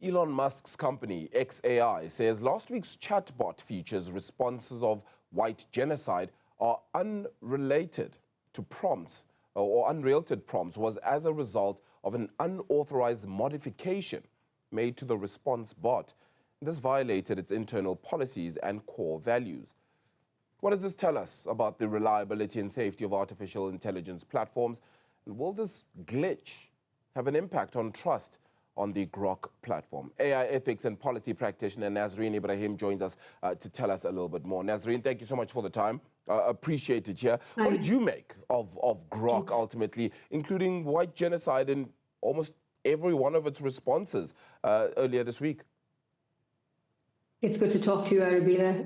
Elon Musk's company, xAI, says last week's chatbot features responses of white genocide are unrelated to prompts or unrelated prompts was as a result of an unauthorized modification made to the response bot. This violated its internal policies and core values. What does this tell us about the reliability and safety of artificial intelligence platforms? And will this glitch have an impact on trust on the Grok platform? AI ethics and policy practitioner Nazareen Ebrahim joins us to tell us a little bit more. Nazareen, thank you so much for the time. Appreciate it here. Hi. What did you make of Grok ultimately, including white genocide in almost every one of its responses earlier this week? It's good to talk to you, Arabella.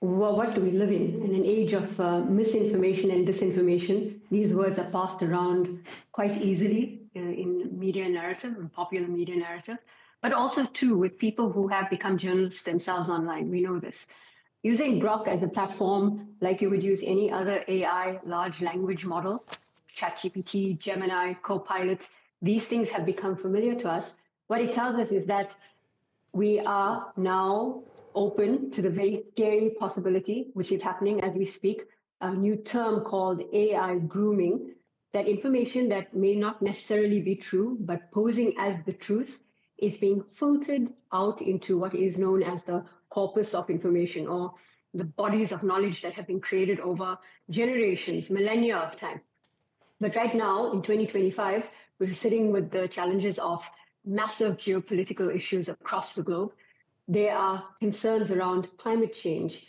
Well, what do we live in an age of misinformation and disinformation? These words are passed around quite easily in media narrative and popular media narrative, but also too with people who have become journalists themselves online. We know this. Using Grok as a platform, like you would use any other AI large language model, ChatGPT, Gemini, Copilot, these things have become familiar to us. What it tells us is that we are now open to the very scary possibility, which is happening as we speak, a new term called AI grooming, that information that may not necessarily be true, but posing as the truth, is being filtered out into what is known as the corpus of information, or the bodies of knowledge that have been created over generations, millennia of time. But right now, in 2025, we're sitting with the challenges of massive geopolitical issues across the globe. There are concerns around climate change,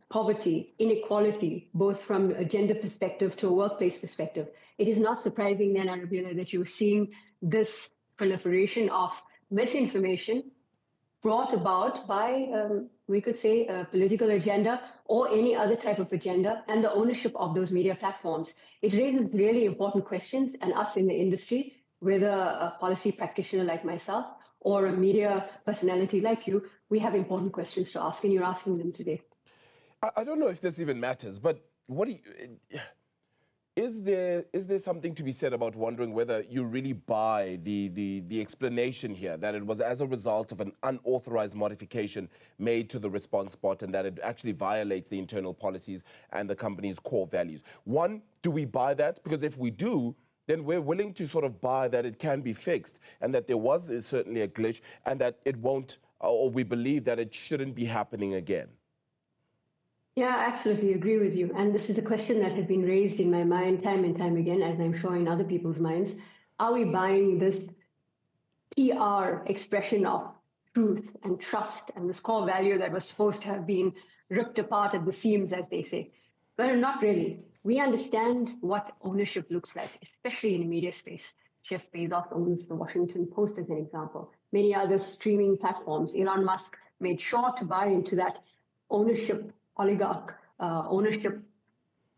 poverty, inequality, both from a gender perspective to a workplace perspective. It is not surprising then, Arabella, that you're seeing this proliferation of misinformation brought about by, we could say, a political agenda or any other type of agenda, and the ownership of those media platforms. It raises really important questions, and us in the industry, whether a policy practitioner like myself or a media personality like you, we have important questions to ask, and you're asking them today. I don't know if this even matters, but what do you, is there something to be said about wondering whether you really buy the explanation here, that it was as a result of an unauthorized modification made to the response bot and that it actually violates the internal policies and the company's core values? One, do we buy that? Because if we do, then we're willing to sort of buy that it can be fixed and that there was certainly a glitch and that it won't, or we believe that it shouldn't be happening again. Yeah, I absolutely agree with you. And this is a question that has been raised in my mind time and time again, as I'm sure in other people's minds. Are we buying this PR expression of truth and trust and this core value that was supposed to have been ripped apart at the seams, as they say? But not really. We understand what ownership looks like, especially in the media space. Jeff Bezos owns the Washington Post, as an example. Many other streaming platforms. Elon Musk made sure to buy into that ownership oligarch, ownership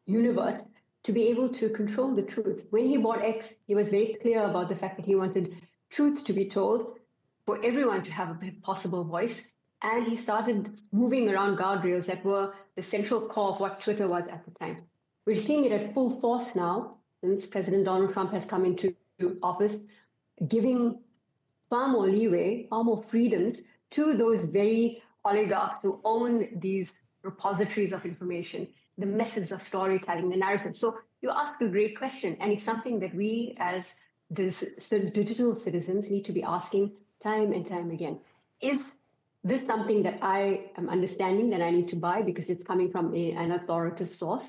universe to be able to control the truth. When he bought X, he was very clear about the fact that he wanted truth to be told, for everyone to have a possible voice. And he started moving around guardrails that were the central core of what Twitter was at the time. We're seeing it at full force now, since President Donald Trump has come into office, giving far more leeway, far more freedoms to those very oligarchs who own these repositories of information, the methods of storytelling, the narrative. So you ask a great question, and it's something that we as digital citizens need to be asking time and time again. Is this something that I am understanding that I need to buy because it's coming from an authoritative source?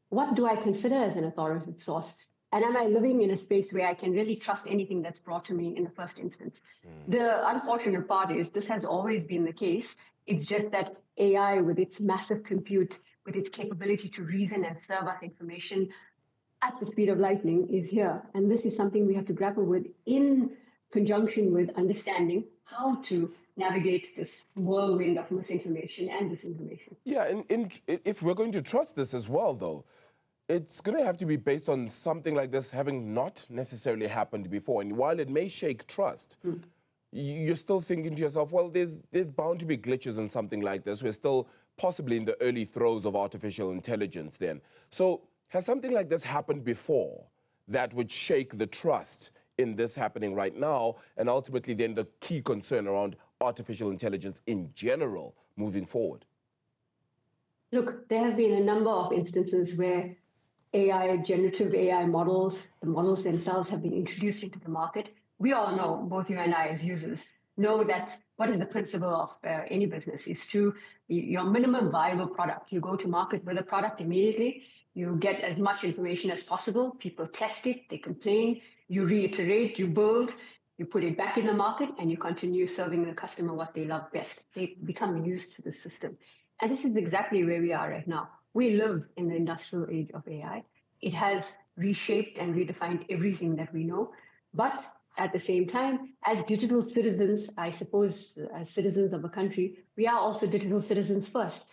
What do I consider as an authoritative source? And am I living in a space where I can really trust anything that's brought to me in the first instance? The unfortunate part is this has always been the case. It's just that AI, with its massive compute, with its capability to reason and serve us information at the speed of lightning, is here. And this is something we have to grapple with in conjunction with understanding how to navigate this whirlwind of misinformation and disinformation. Yeah, and if we're going to trust this as well, though, it's going to have to be based on something like this having not necessarily happened before. And while it may shake trust, you're still thinking to yourself, well, there's bound to be glitches in something like this. We're still possibly in the early throes of artificial intelligence then. So has something like this happened before that would shake the trust in this happening right now, and ultimately then the key concern around artificial intelligence in general moving forward? Look, there have been a number of instances where AI, generative AI models, the models themselves have been introduced into the market. We all know, both you and I as users, know that what is the principle of any business is to your minimum viable product. You go to market with a product immediately, you get as much information as possible, people test it, they complain, you reiterate, you build, you put it back in the market, and you continue serving the customer what they love best. They become used to the system. And this is exactly where we are right now. We live in the industrial age of AI. It has reshaped and redefined everything that we know. But at the same time, as digital citizens, I suppose, as citizens of a country, we are also digital citizens first.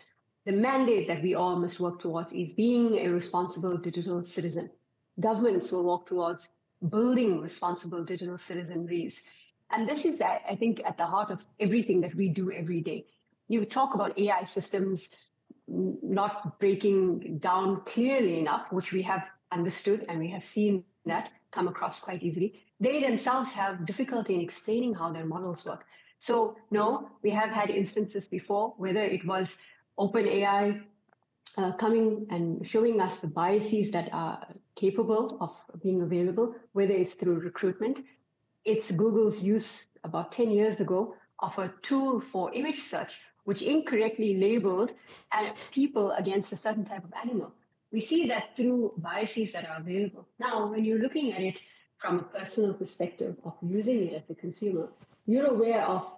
The mandate that we all must work towards is being a responsible digital citizen. Governments will work towards building responsible digital citizenries. And this is, I think, at the heart of everything that we do every day. You talk about AI systems not breaking down clearly enough, which we have understood and we have seen that come across quite easily. They themselves have difficulty in explaining how their models work. So no, we have had instances before, whether it was OpenAI coming and showing us the biases that are capable of being available, whether it's through recruitment. It's Google's use about 10 years ago of a tool for image search, which incorrectly labeled people against a certain type of animal. We see that through biases that are available. Now, when you're looking at it from a personal perspective of using it as a consumer, you're aware of,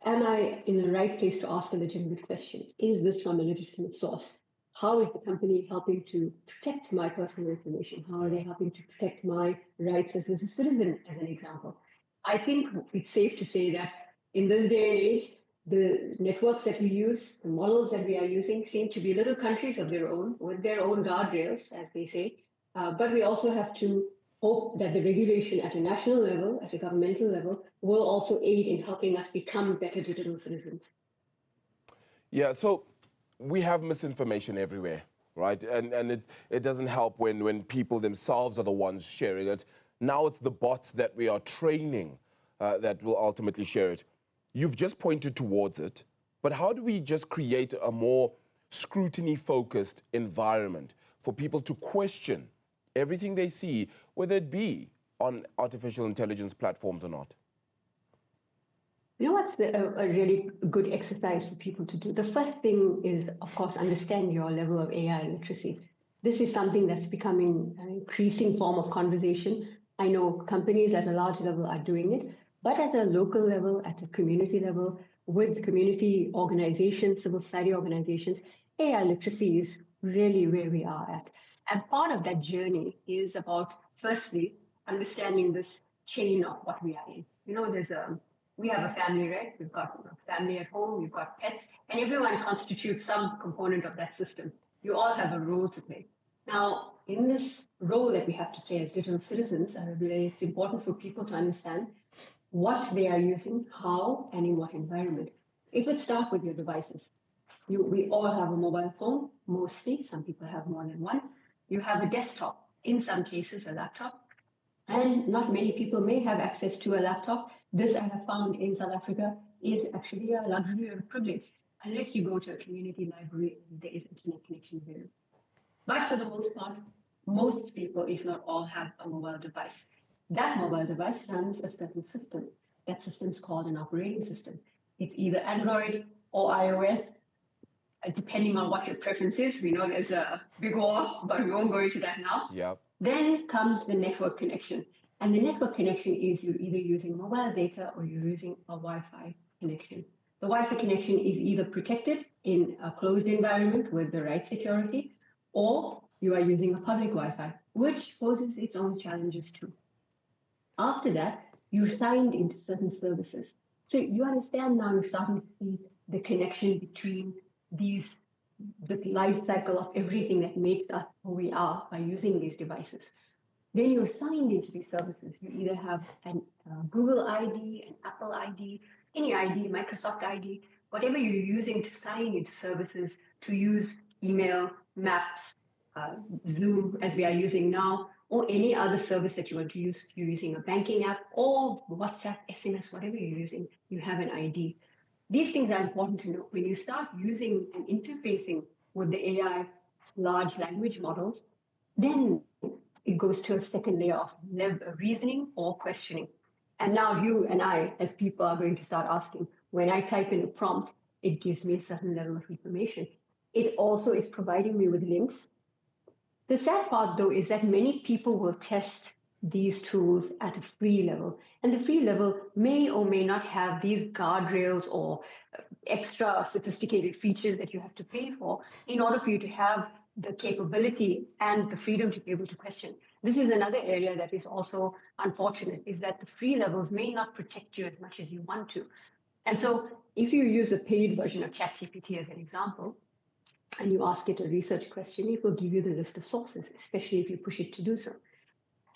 am I in the right place to ask a legitimate question? Is this from a legitimate source? How is the company helping to protect my personal information? How are they helping to protect my rights as a citizen, as an example? I think it's safe to say that in this day and age, the networks that we use, the models that we are using seem to be little countries of their own, with their own guardrails, as they say. But we also have to hope that the regulation at a national level, at a governmental level, will also aid in helping us become better digital citizens. Yeah, so we have misinformation everywhere, right? And it doesn't help when people themselves are the ones sharing it. Now it's the bots that we are training that will ultimately share it. You've just pointed towards it, but how do we just create a more scrutiny-focused environment for people to question everything they see, whether it be on artificial intelligence platforms or not? You know what's a really good exercise for people to do? The first thing is, of course, understand your level of AI literacy. This is something that's becoming an increasing form of conversation. I know companies at a large level are doing it, but at a local level, at a community level, with community organizations, civil society organizations, AI literacy is really where we are at. And part of that journey is about, firstly, understanding this chain of what we are in. You know, we have a family, right? We've got a family at home, we've got pets, and everyone constitutes some component of that system. You all have a role to play. Now, in this role that we have to play as digital citizens, I believe it's important for people to understand what they are using, how, and in what environment. It would start with your devices. We all have a mobile phone, mostly. Some people have more than one. You have a desktop, in some cases a laptop, and not many people may have access to a laptop. This, I have found in South Africa, is actually a luxury or a privilege, unless you go to a community library and there is internet connection available. But for the most part, most people, if not all, have a mobile device. That mobile device runs a certain system. That system is called an operating system. It's either Android or iOS, depending on what your preference is. We know there's a big war, but we won't go into that now. Yep. Then comes the network connection. And the network connection is you're either using mobile data or you're using a Wi-Fi connection. The Wi-Fi connection is either protected in a closed environment with the right security, or you are using a public Wi-Fi, which poses its own challenges too. After that, you're signed into certain services. So you understand now, you're starting to see the connection between the life cycle of everything that makes us who we are by using these devices. Then you're signed into these services. You either have a Google ID, an Apple ID, any ID, Microsoft ID, whatever you're using to sign into services, to use email, maps, Zoom, as we are using now, or any other service that you want to use. You're using a banking app or WhatsApp, SMS, whatever you're using, you have an ID. These things are important to know. When you start using and interfacing with the AI large language models, then it goes to a second layer of reasoning or questioning. And now you and I, as people, are going to start asking, when I type in a prompt, it gives me a certain level of information. It also is providing me with links. The sad part, though, is that many people will test these tools at a free level. And the free level may or may not have these guardrails or extra sophisticated features that you have to pay for in order for you to have the capability and the freedom to be able to question. This is another area that is also unfortunate, is that the free levels may not protect you as much as you want to. And so if you use a paid version of ChatGPT as an example, and you ask it a research question, it will give you the list of sources, especially if you push it to do so.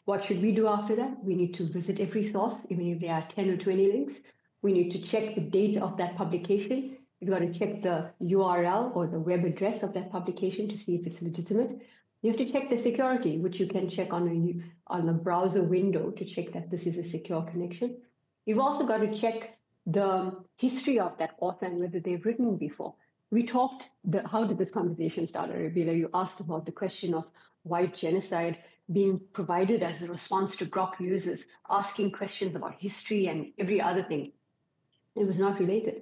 What should we do after that? We need to visit every source, even if there are 10 or 20 links. We need to check the date of that publication. You've got to check the URL or the web address of that publication to see if it's legitimate. You have to check the security, which you can check on a browser window to check that this is a secure connection. You've also got to check the history of that author and whether they've written before. We talked, how did this conversation start, Arabila? You asked about the question of white genocide being provided as a response to Grok users asking questions about history and every other thing. It was not related.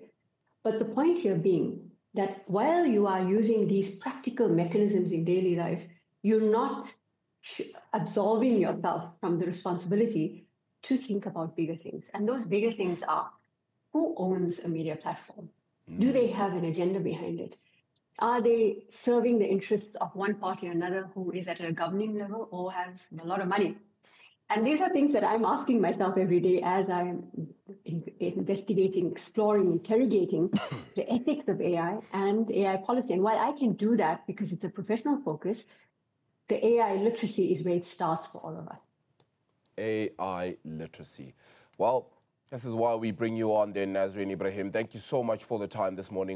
But the point here being that while you are using these practical mechanisms in daily life, you're not absolving yourself from the responsibility to think about bigger things. And those bigger things are, who owns a media platform? Do they have an agenda behind it? Are they serving the interests of one party or another who is at a governing level or has a lot of money? And these are things that I'm asking myself every day as I'm investigating, exploring, interrogating the ethics of AI and AI policy. And while I can do that because it's a professional focus, the AI literacy is where it starts for all of us. AI literacy. Well, this is why we bring you on then, Nazareen Ebrahim. Thank you so much for the time this morning.